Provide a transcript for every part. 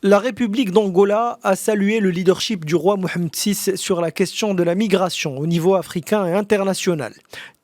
La République d'Angola a salué le leadership du roi Mohamed VI sur la question de la migration au niveau africain et international.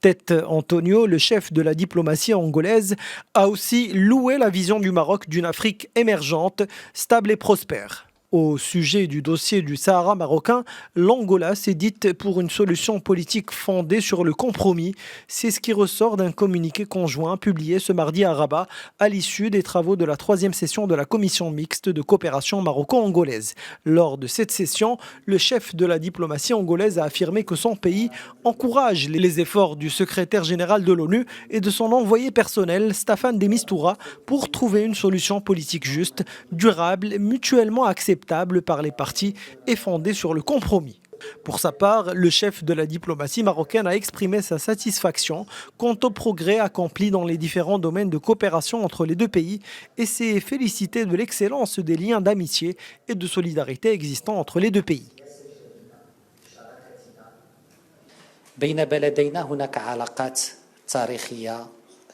Tete Antonio, le chef de la diplomatie angolaise, a aussi loué la vision du Maroc d'une Afrique émergente, stable et prospère. Au sujet du dossier du Sahara marocain, l'Angola s'est dite pour une solution politique fondée sur le compromis. C'est ce qui ressort d'un communiqué conjoint publié ce mardi à Rabat à l'issue des travaux de la 3e session de la commission mixte de coopération maroco-angolaise. Lors de cette session, le chef de la diplomatie angolaise a affirmé que son pays encourage les efforts du secrétaire général de l'ONU et de son envoyé personnel, Staffan de Mistura, pour trouver une solution politique juste, durable, mutuellement acceptable par les parties et fondée sur le compromis. Pour sa part, le chef de la diplomatie marocaine a exprimé sa satisfaction quant au progrès accompli dans les différents domaines de coopération entre les deux pays et s'est félicité de l'excellence des liens d'amitié et de solidarité existants entre les deux pays.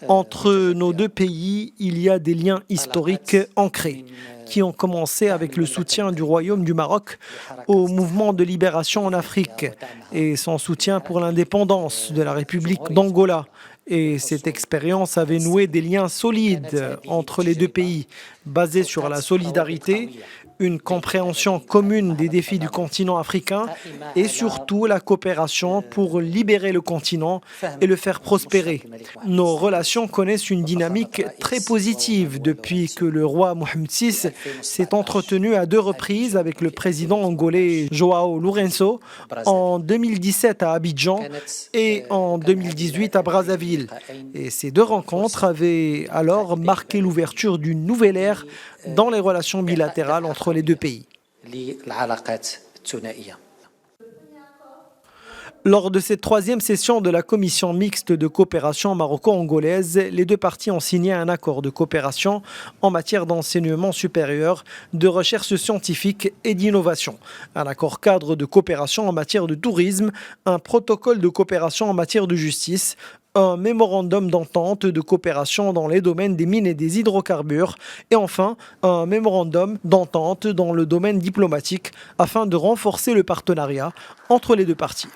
Entre nos deux pays, il y a des liens historiques ancrés qui ont commencé avec le soutien du Royaume du Maroc au mouvement de libération en Afrique et son soutien pour l'indépendance de la République d'Angola. Et cette expérience avait noué des liens solides entre les deux pays, basés sur la solidarité, une compréhension commune des défis du continent africain et surtout la coopération pour libérer le continent et le faire prospérer. Nos relations connaissent une dynamique très positive depuis que le roi Mohamed VI s'est entretenu à 2 reprises avec le président angolais João Lourenço, en 2017 à Abidjan et en 2018 à Brazzaville. Et ces 2 rencontres avaient alors marqué l'ouverture d'une nouvelle ère dans les relations bilatérales entre les deux pays. Lors de cette 3e session de la commission mixte de coopération maroco-angolaise, les deux parties ont signé un accord de coopération en matière d'enseignement supérieur, de recherche scientifique et d'innovation. Un accord cadre de coopération en matière de tourisme, un protocole de coopération en matière de justice, un mémorandum d'entente de coopération dans les domaines des mines et des hydrocarbures et enfin un mémorandum d'entente dans le domaine diplomatique afin de renforcer le partenariat entre les deux parties.